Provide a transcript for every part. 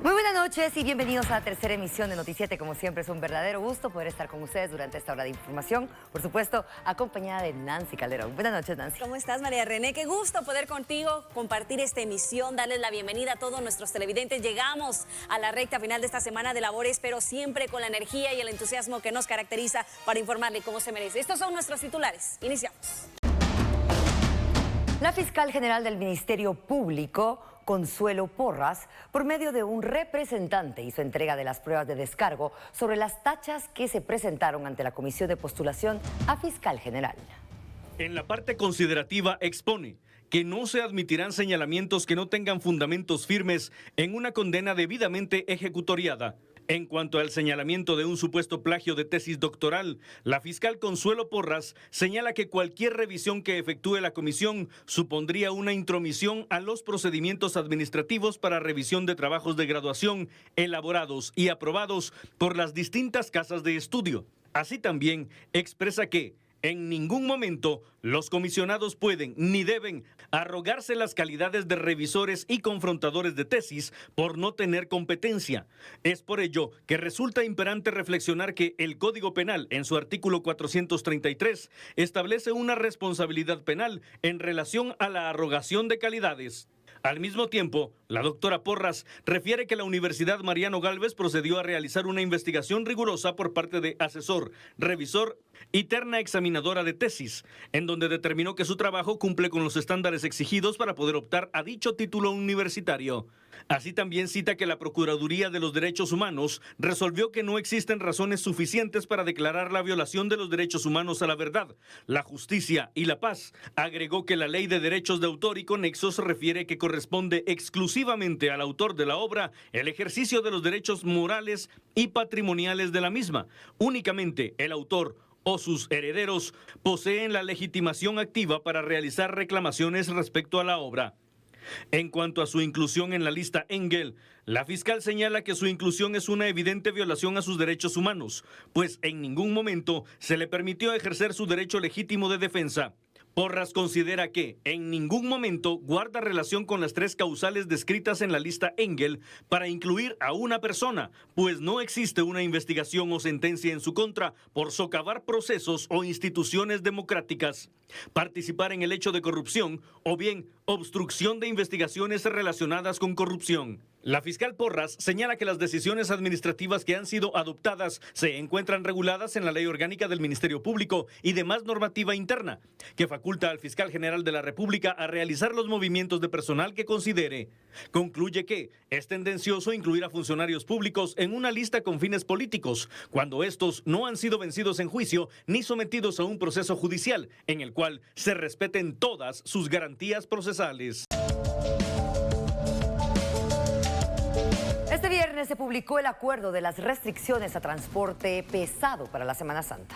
Muy buenas noches y bienvenidos a la tercera emisión de Noticiete. Como siempre es un verdadero gusto poder estar con ustedes durante esta hora de información, por supuesto acompañada de Nancy Calderón. Buenas noches, Nancy. ¿Cómo estás, María René? Qué gusto poder contigo compartir esta emisión, darles la bienvenida a todos nuestros televidentes. Llegamos a la recta final de esta semana de labores, pero siempre con la energía y el entusiasmo que nos caracteriza para informarle cómo se merece. Estos son nuestros titulares. Iniciamos. La fiscal general del Ministerio Público, Consuelo Porras, por medio de un representante, hizo entrega de las pruebas de descargo sobre las tachas que se presentaron ante la Comisión de Postulación a Fiscal General. En la parte considerativa expone que no se admitirán señalamientos que no tengan fundamentos firmes en una condena debidamente ejecutoriada. En cuanto al señalamiento de un supuesto plagio de tesis doctoral, la fiscal Consuelo Porras señala que cualquier revisión que efectúe la comisión supondría una intromisión a los procedimientos administrativos para revisión de trabajos de graduación elaborados y aprobados por las distintas casas de estudio. Así también expresa que en ningún momento los comisionados pueden ni deben arrogarse las calidades de revisores y confrontadores de tesis por no tener competencia. Es por ello que resulta imperante reflexionar que el Código Penal, en su artículo 433, establece una responsabilidad penal en relación a la arrogación de calidades. Al mismo tiempo, la doctora Porras refiere que la Universidad Mariano Gálvez procedió a realizar una investigación rigurosa por parte de asesor, revisor y terna examinadora de tesis, en donde determinó que su trabajo cumple con los estándares exigidos para poder optar a dicho título universitario. Así también cita que la Procuraduría de los Derechos Humanos resolvió que no existen razones suficientes para declarar la violación de los derechos humanos a la verdad, la justicia y la paz. Agregó que la Ley de Derechos de Autor y Conexos refiere que corresponde exclusivamente al autor de la obra el ejercicio de los derechos morales y patrimoniales de la misma. Únicamente el autor o sus herederos poseen la legitimación activa para realizar reclamaciones respecto a la obra. En cuanto a su inclusión en la lista Engel, la fiscal señala que su inclusión es una evidente violación a sus derechos humanos, pues en ningún momento se le permitió ejercer su derecho legítimo de defensa. Porras considera que en ningún momento guarda relación con las tres causales descritas en la lista Engel para incluir a una persona, pues no existe una investigación o sentencia en su contra por socavar procesos o instituciones democráticas, participar en el hecho de corrupción o bien obstrucción de investigaciones relacionadas con corrupción. La fiscal Porras señala que las decisiones administrativas que han sido adoptadas se encuentran reguladas en la Ley Orgánica del Ministerio Público y demás normativa interna, que faculta al fiscal general de la República a realizar los movimientos de personal que considere. Concluye que es tendencioso incluir a funcionarios públicos en una lista con fines políticos, cuando estos no han sido vencidos en juicio ni sometidos a un proceso judicial, en el cual se respeten todas sus garantías procesales. Este viernes se publicó el acuerdo de las restricciones a transporte pesado para la Semana Santa.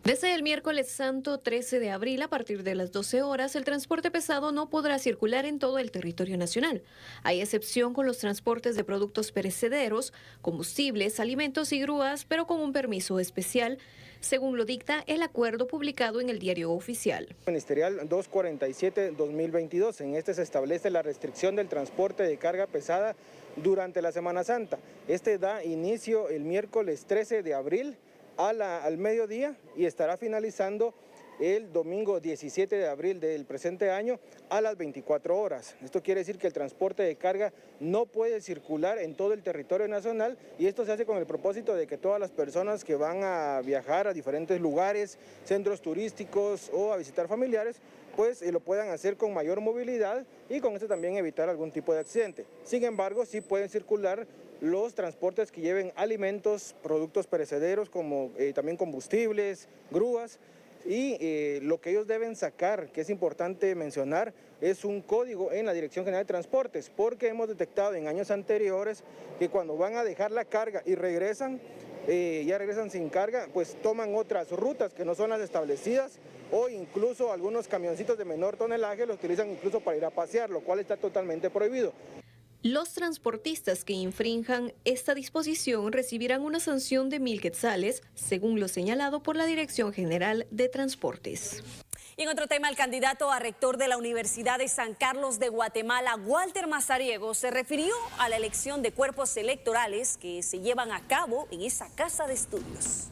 Desde el miércoles santo 13 de abril, a partir de las 12 horas, el transporte pesado no podrá circular en todo el territorio nacional. Hay excepción con los transportes de productos perecederos, combustibles, alimentos y grúas, pero con un permiso especial, según lo dicta el acuerdo publicado en el Diario Oficial. Ministerial 247-2022. En este se establece la restricción del transporte de carga pesada durante la Semana Santa. Este da inicio el miércoles 13 de abril al mediodía y estará finalizando el domingo 17 de abril del presente año a las 24 horas. Esto quiere decir que el transporte de carga no puede circular en todo el territorio nacional y esto se hace con el propósito de que todas las personas que van a viajar a diferentes lugares, centros turísticos o a visitar familiares, pues lo puedan hacer con mayor movilidad y con esto también evitar algún tipo de accidente. Sin embargo, sí pueden circular los transportes que lleven alimentos, productos perecederos como también combustibles, grúas, y lo que ellos deben sacar, que es importante mencionar, es un código en la Dirección General de Transportes, porque hemos detectado en años anteriores que cuando van a dejar la carga y regresan, ya regresan sin carga, pues toman otras rutas que no son las establecidas o incluso algunos camioncitos de menor tonelaje lo utilizan incluso para ir a pasear, lo cual está totalmente prohibido. Los transportistas que infrinjan esta disposición recibirán una sanción de 1.000 quetzales, según lo señalado por la Dirección General de Transportes. Y en otro tema, el candidato a rector de la Universidad de San Carlos de Guatemala, Walter Mazariego, se refirió a la elección de cuerpos electorales que se llevan a cabo en esa casa de estudios.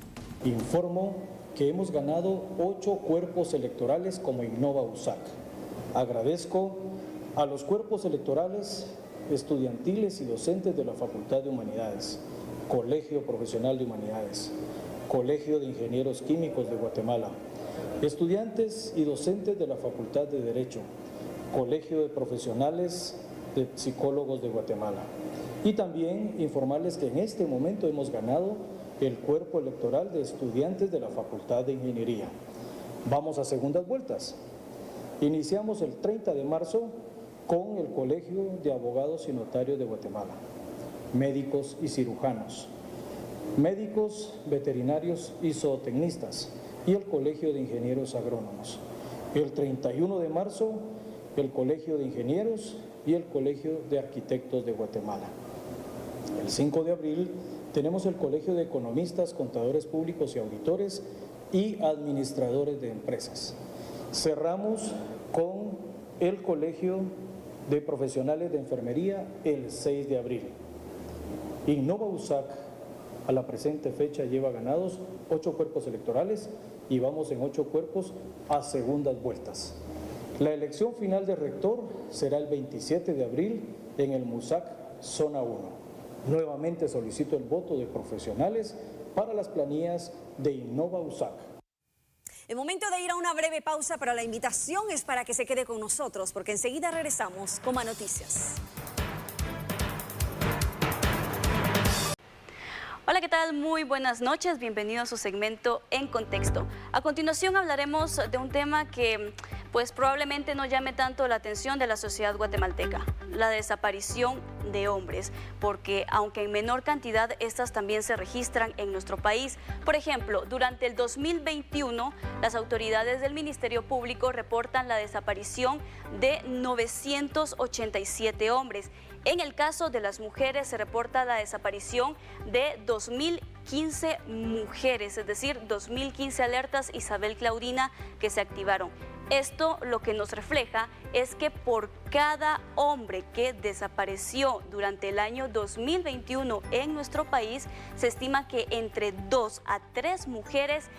Informo que hemos ganado 8 cuerpos electorales como Innova USAC. Agradezco a los cuerpos electorales estudiantiles y docentes de la Facultad de Humanidades, Colegio Profesional de Humanidades, Colegio de Ingenieros Químicos de Guatemala, estudiantes y docentes de la Facultad de Derecho, Colegio de Profesionales de Psicólogos de Guatemala. Y también informarles que en este momento hemos ganado el cuerpo electoral de estudiantes de la Facultad de Ingeniería. Vamos a segundas vueltas. Iniciamos el 30 de marzo con el Colegio de Abogados y Notarios de Guatemala, médicos y cirujanos, médicos, veterinarios y zootecnistas, y el Colegio de Ingenieros Agrónomos. El 31 de marzo, el Colegio de Ingenieros y el Colegio de Arquitectos de Guatemala. El 5 de abril tenemos el Colegio de Economistas, Contadores Públicos y Auditores y Administradores de Empresas. Cerramos con el Colegio de Profesionales de Enfermería el 6 de abril. Innova USAC a la presente fecha lleva ganados 8 cuerpos electorales y vamos en 8 cuerpos a segundas vueltas. La elección final de rector será el 27 de abril en el MUSAC Zona 1. Nuevamente solicito el voto de profesionales para las planillas de Innova USAC. El momento de ir a una breve pausa, pero la invitación es para que se quede con nosotros, porque enseguida regresamos con más noticias. Hola, ¿qué tal? Muy buenas noches, bienvenido a su segmento En Contexto. A continuación hablaremos de un tema que pues probablemente no llame tanto la atención de la sociedad guatemalteca, la desaparición de hombres, porque aunque en menor cantidad, estas también se registran en nuestro país. Por ejemplo, durante el 2021, las autoridades del Ministerio Público reportan la desaparición de 987 hombres. En el caso de las mujeres se reporta la desaparición de 2015 mujeres, es decir, 2015 alertas Isabel Claudina que se activaron. Esto lo que nos refleja es que por cada hombre que desapareció durante el año 2021 en nuestro país, se estima que entre 2 a 3 mujeres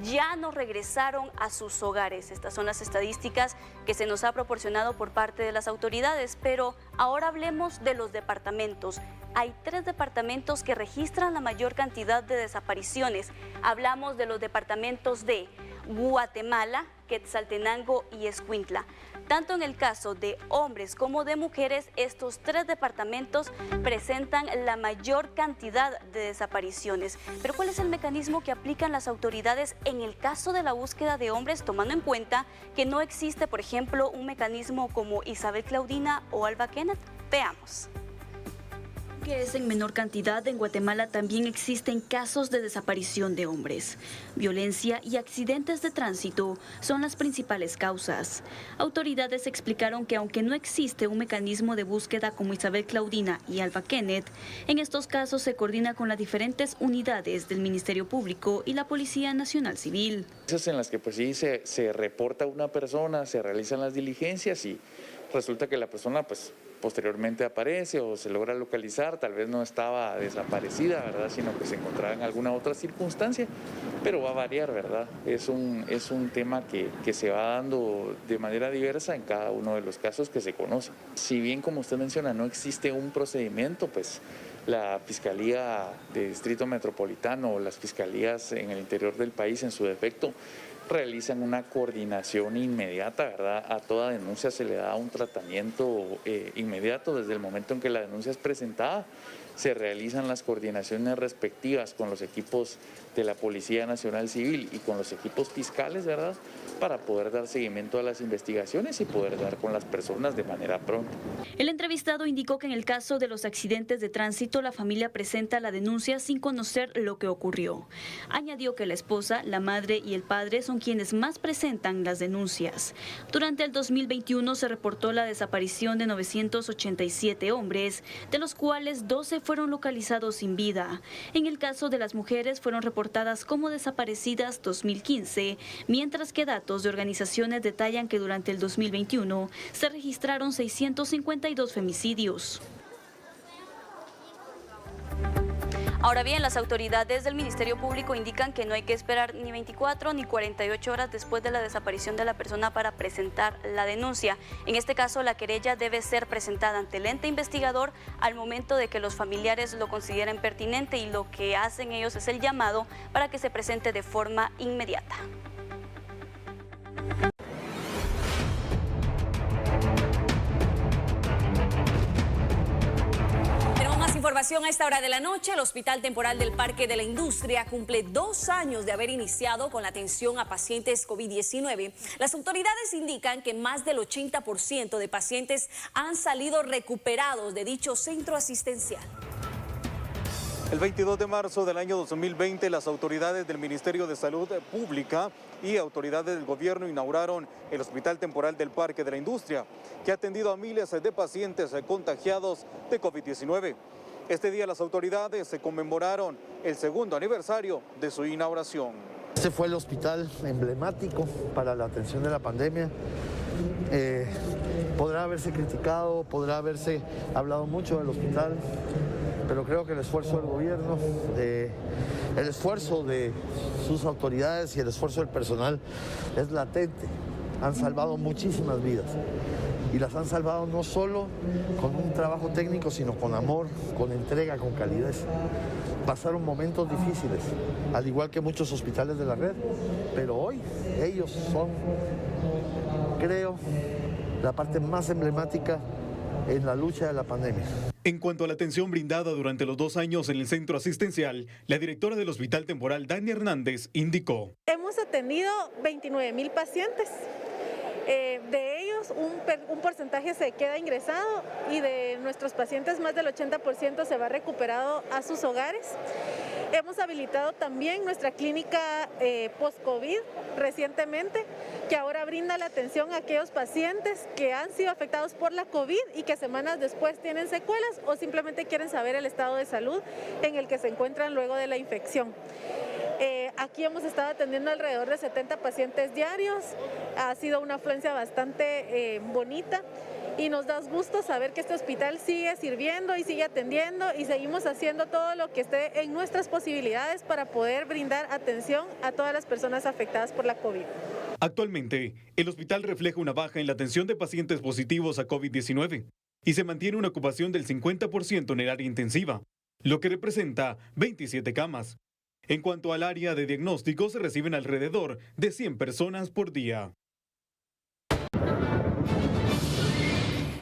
ya no regresaron a sus hogares. Estas son las estadísticas que se nos ha proporcionado por parte de las autoridades, pero ahora hablemos de los departamentos. Hay 3 departamentos que registran la mayor cantidad de desapariciones. Hablamos de los departamentos de Guatemala, Quetzaltenango y Escuintla. Tanto en el caso de hombres como de mujeres, estos 3 departamentos presentan la mayor cantidad de desapariciones. Pero ¿cuál es el mecanismo que aplican las autoridades en el caso de la búsqueda de hombres, tomando en cuenta que no existe, por ejemplo, un mecanismo como Isabel Claudina o Alba Kenneth? Veamos. Que es en menor cantidad, en Guatemala también existen casos de desaparición de hombres. Violencia y accidentes de tránsito son las principales causas. Autoridades explicaron que aunque no existe un mecanismo de búsqueda como Isabel Claudina y Alba Kenneth, en estos casos se coordina con las diferentes unidades del Ministerio Público y la Policía Nacional Civil. Esas en las que pues sí se reporta una persona, se realizan las diligencias y resulta que la persona pues posteriormente aparece o se logra localizar, tal vez no estaba desaparecida, ¿verdad?, sino que se encontraba en alguna otra circunstancia, pero va a variar, ¿verdad? Es un tema que se va dando de manera diversa en cada uno de los casos que se conocen. Si bien, como usted menciona, no existe un procedimiento, pues la Fiscalía de Distrito Metropolitano o las fiscalías en el interior del país, en su defecto, realizan una coordinación inmediata, ¿verdad? A toda denuncia se le da un tratamiento inmediato desde el momento en que la denuncia es presentada. Se realizan las coordinaciones respectivas con los equipos de la Policía Nacional Civil y con los equipos fiscales, ¿verdad?, para poder dar seguimiento a las investigaciones y poder dar con las personas de manera pronta. El entrevistado indicó que en el caso de los accidentes de tránsito, la familia presenta la denuncia sin conocer lo que ocurrió. Añadió que la esposa, la madre y el padre son quienes más presentan las denuncias. Durante el 2021 se reportó la desaparición de 987 hombres, de los cuales 12 fueron localizados sin vida. En el caso de las mujeres fueron reportadas como desaparecidas 2015, mientras que datos de organizaciones detallan que durante el 2021 se registraron 652 femicidios. Ahora bien, las autoridades del Ministerio Público indican que no hay que esperar ni 24 ni 48 horas después de la desaparición de la persona para presentar la denuncia. En este caso, la querella debe ser presentada ante el ente investigador al momento de que los familiares lo consideren pertinente, y lo que hacen ellos es el llamado para que se presente de forma inmediata. Información a esta hora de la noche. El Hospital Temporal del Parque de la Industria cumple 2 años de haber iniciado con la atención a pacientes COVID-19. Las autoridades indican que más del 80% de pacientes han salido recuperados de dicho centro asistencial. El 22 de marzo del año 2020, las autoridades del Ministerio de Salud Pública y autoridades del gobierno inauguraron el Hospital Temporal del Parque de la Industria, que ha atendido a miles de pacientes contagiados de COVID-19. Este día las autoridades se conmemoraron el 2º aniversario de su inauguración. Este fue el hospital emblemático para la atención de la pandemia. Podrá haberse criticado, podrá haberse hablado mucho del hospital, pero creo que el esfuerzo del gobierno, el esfuerzo de sus autoridades y el esfuerzo del personal es latente. Han salvado muchísimas vidas. Y las han salvado no solo con un trabajo técnico, sino con amor, con entrega, con calidez. Pasaron momentos difíciles, al igual que muchos hospitales de la red, pero hoy ellos son, creo, la parte más emblemática en la lucha de la pandemia. En cuanto a la atención brindada durante los 2 años en el centro asistencial, la directora del Hospital Temporal, Dani Hernández, indicó: hemos atendido 29,000 pacientes. De ellos un porcentaje se queda ingresado, y de nuestros pacientes más del 80% se va recuperado a sus hogares. Hemos habilitado también nuestra clínica post-COVID recientemente, que ahora brinda la atención a aquellos pacientes que han sido afectados por la COVID y que semanas después tienen secuelas o simplemente quieren saber el estado de salud en el que se encuentran luego de la infección. Aquí hemos estado atendiendo alrededor de 70 pacientes diarios. Ha sido una afluencia bastante bonita, y nos da gusto saber que este hospital sigue sirviendo y sigue atendiendo, y seguimos haciendo todo lo que esté en nuestras posibilidades para poder brindar atención a todas las personas afectadas por la COVID. Actualmente, el hospital refleja una baja en la atención de pacientes positivos a COVID-19 y se mantiene una ocupación del 50% en el área intensiva, lo que representa 27 camas. En cuanto al área de diagnóstico, se reciben alrededor de 100 personas por día.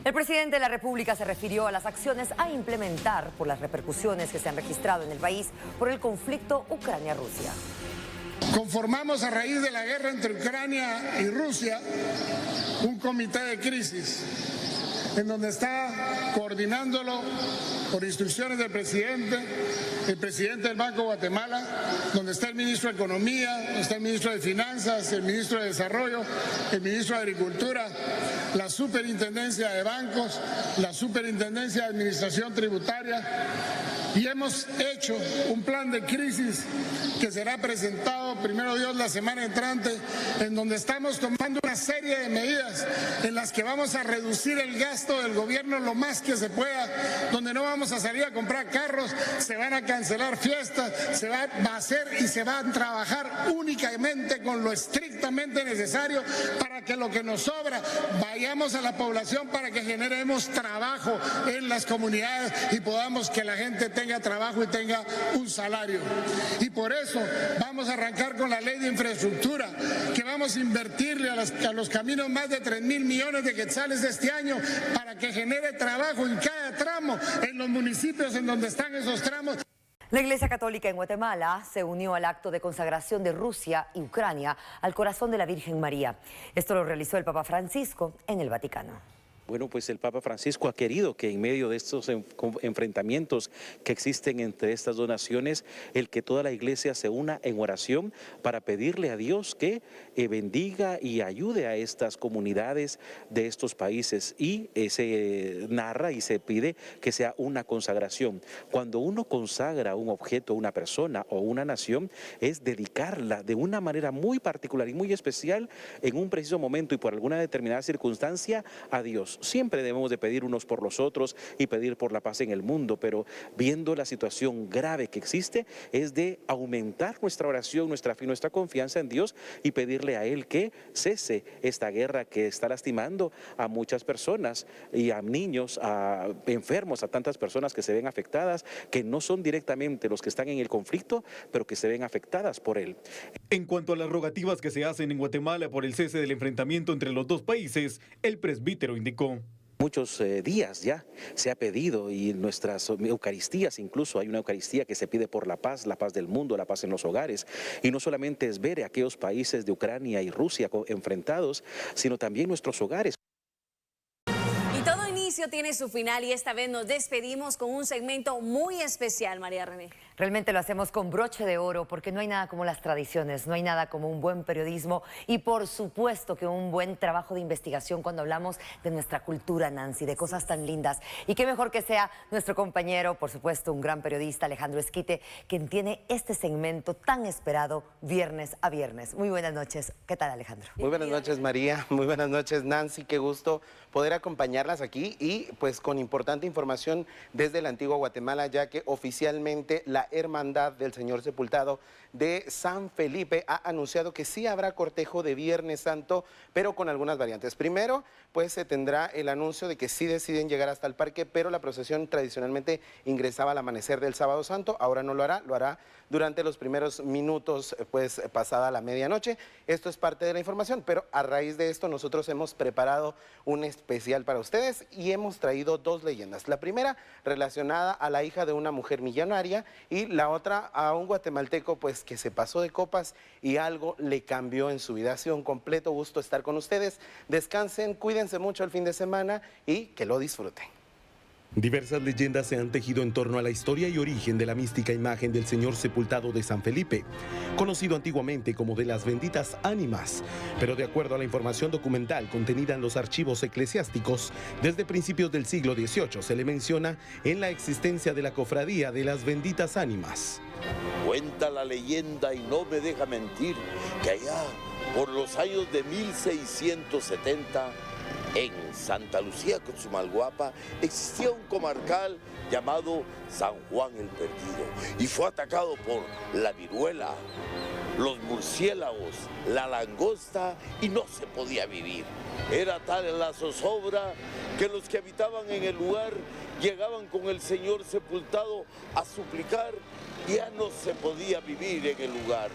El presidente de la República se refirió a las acciones a implementar por las repercusiones que se han registrado en el país por el conflicto Ucrania-Rusia. Conformamos a raíz de la guerra entre Ucrania y Rusia un comité de crisis, en donde está coordinándolo por instrucciones del presidente, el presidente del Banco de Guatemala, donde está el ministro de Economía, donde está el ministro de Finanzas, el ministro de Desarrollo, el ministro de Agricultura, la superintendencia de bancos, la superintendencia de administración tributaria, y hemos hecho un plan de crisis que será presentado, primero Dios, la semana entrante, en donde estamos tomando una serie de medidas en las que vamos a reducir el gasto del gobierno lo más que se pueda, donde no vamos a salir a comprar carros, se van a cancelar fiestas, se va a hacer y se va a trabajar únicamente con lo estrictamente necesario para que lo que nos sobra vayamos a la población, para que generemos trabajo en las comunidades y podamos que la gente tenga trabajo y tenga un salario. Y por eso vamos a arrancar con la ley de infraestructura, que vamos a invertirle a los caminos más de 3,000 millones de quetzales de este año para que genere trabajo en cada tramo, en los municipios en donde están esos tramos. La Iglesia Católica en Guatemala se unió al acto de consagración de Rusia y Ucrania al corazón de la Virgen María. Esto lo realizó el Papa Francisco en el Vaticano. Bueno, pues el Papa Francisco ha querido que en medio de estos enfrentamientos que existen entre estas dos naciones, el que toda la iglesia se una en oración para pedirle a Dios que bendiga y ayude a estas comunidades de estos países. Y se narra y se pide que sea una consagración. Cuando uno consagra un objeto, una persona o una nación, es dedicarla de una manera muy particular y muy especial en un preciso momento y por alguna determinada circunstancia a Dios. Siempre debemos de pedir unos por los otros y pedir por la paz en el mundo, pero viendo la situación grave que existe, es de aumentar nuestra oración, nuestra fe, nuestra confianza en Dios y pedirle a Él que cese esta guerra que está lastimando a muchas personas y a niños, a enfermos, a tantas personas que se ven afectadas, que no son directamente los que están en el conflicto, pero que se ven afectadas por él. En cuanto a las rogativas que se hacen en Guatemala por el cese del enfrentamiento entre los dos países, el presbítero indicó: Muchos días ya se ha pedido, y en nuestras Eucaristías incluso hay una Eucaristía que se pide por la paz del mundo, la paz en los hogares, y no solamente es ver a aquellos países de Ucrania y Rusia enfrentados, sino también nuestros hogares. Todo inicio tiene su final y esta vez nos despedimos con un segmento muy especial, María René. Realmente lo hacemos con broche de oro porque no hay nada como las tradiciones, no hay nada como un buen periodismo y por supuesto que un buen trabajo de investigación cuando hablamos de nuestra cultura, Nancy, de cosas tan lindas. Y qué mejor que sea nuestro compañero, por supuesto, un gran periodista, Alejandro Esquite, quien tiene este segmento tan esperado viernes a viernes. Muy buenas noches. ¿Qué tal, Alejandro? Muy buenas noches, María. Muy buenas noches, Nancy. Qué gusto poder acompañarlas aquí y pues con importante información desde la antigua Guatemala, ya que oficialmente la Hermandad del Señor Sepultado de San Felipe ha anunciado que sí habrá cortejo de Viernes Santo, pero con algunas variantes. Primero, pues se tendrá el anuncio de que sí deciden llegar hasta el parque, pero la procesión tradicionalmente ingresaba al amanecer del Sábado Santo, ahora no lo hará durante los primeros minutos, pues pasada la medianoche. Esto es parte de la información, pero a raíz de esto nosotros hemos preparado un especial para ustedes y hemos traído dos leyendas. La primera relacionada a la hija de una mujer millonaria y la otra a un guatemalteco pues que se pasó de copas y algo le cambió en su vida. Ha sido un completo gusto estar con ustedes. Descansen, cuídense mucho el fin de semana y que lo disfruten. Diversas leyendas se han tejido en torno a la historia y origen de la mística imagen del Señor Sepultado de San Felipe, conocido antiguamente como de las benditas ánimas, pero de acuerdo a la información documental contenida en los archivos eclesiásticos, desde principios del siglo XVIII se le menciona en la existencia de la cofradía de las benditas ánimas. Cuenta la leyenda, y no me deja mentir, que allá por los años de 1670, en Santa Lucía, Cochumalguapa, existía un comarcal llamado San Juan el Perdido y fue atacado por la viruela, los murciélagos, la langosta y no se podía vivir. Era tal la zozobra que los que habitaban en el lugar llegaban con el Señor Sepultado a suplicar y ya no se podía vivir en el lugar.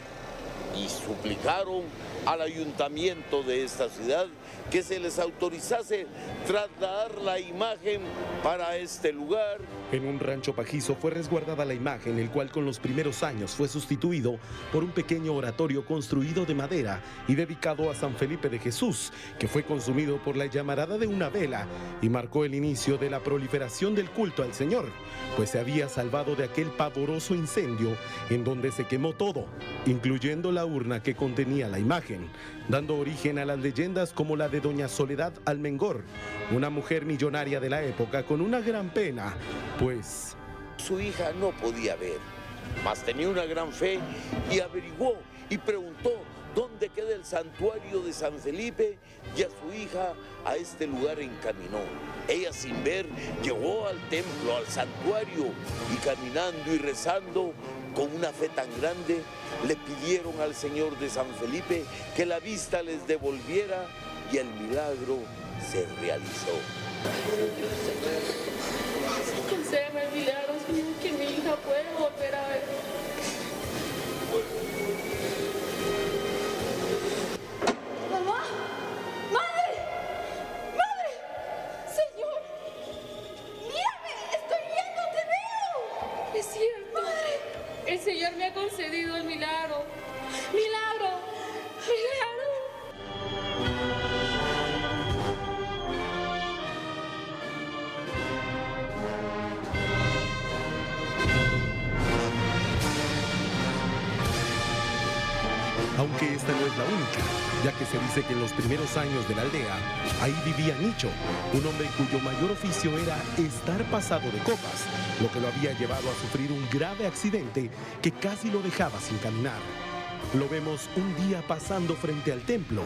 Y suplicaron al ayuntamiento de esta ciudad que se les autorizase trasladar la imagen para este lugar. En un rancho pajizo fue resguardada la imagen, el cual con los primeros años fue sustituido por un pequeño oratorio construido de madera y dedicado a San Felipe de Jesús, que fue consumido por la llamarada de una vela y marcó el inicio de la proliferación del culto al Señor, pues se había salvado de aquel pavoroso incendio en donde se quemó todo, incluyendo la urna que contenía la imagen, dando origen a las leyendas como la de doña Soledad Almengor, una mujer millonaria de la época con una gran pena, pues su hija no podía ver, mas tenía una gran fe y averiguó y preguntó dónde queda el santuario de San Felipe y a su hija a este lugar encaminó. Ella sin ver llegó al templo, al santuario y caminando y rezando con una fe tan grande le pidieron al Señor de San Felipe que la vista les devolviera y el milagro se realizó. Concédeme el milagro, Señor, que mi hija pueda volver a ver. ¡Mamá! ¡Madre! ¡Madre! ¡Señor! ¡Mírame! ¡Estoy viendo! ¡Te veo! Es cierto. ¡Madre! El Señor me ha concedido el milagro. ¡Milagro! ¡Milagro! que esta no es la única, ya que se dice que en los primeros años de la aldea, ahí vivía Nicho, un hombre cuyo mayor oficio era estar pasado de copas, lo que lo había llevado a sufrir un grave accidente que casi lo dejaba sin caminar. Lo vemos un día pasando frente al templo,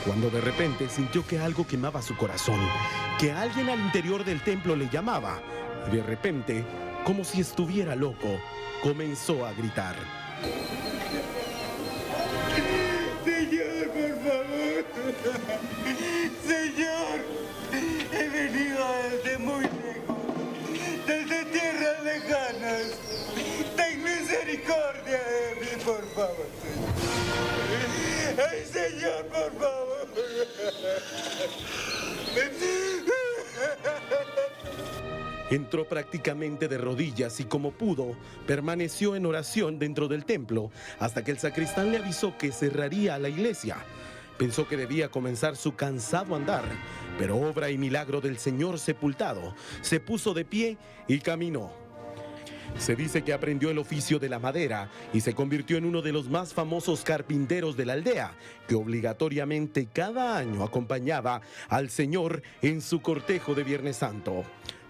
cuando de repente sintió que algo quemaba su corazón, que alguien al interior del templo le llamaba, y de repente, como si estuviera loco, comenzó a gritar. Señor, por favor. Señor, he venido desde muy lejos, desde tierras lejanas. Ten misericordia de mí, por favor. Ay, Señor, por favor. Entró prácticamente de rodillas y como pudo, permaneció en oración dentro del templo hasta que el sacristán le avisó que cerraría la iglesia. Pensó que debía comenzar su cansado andar, pero obra y milagro del Señor sepultado, se puso de pie y caminó. Se dice que aprendió el oficio de la madera y se convirtió en uno de los más famosos carpinteros de la aldea, que obligatoriamente cada año acompañaba al Señor en su cortejo de Viernes Santo.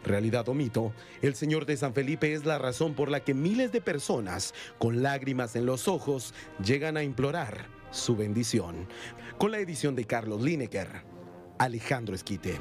Realidad o mito, el Señor de San Felipe es la razón por la que miles de personas con lágrimas en los ojos llegan a implorar su bendición. Con la edición de Carlos Lineker, Alejandro Esquite.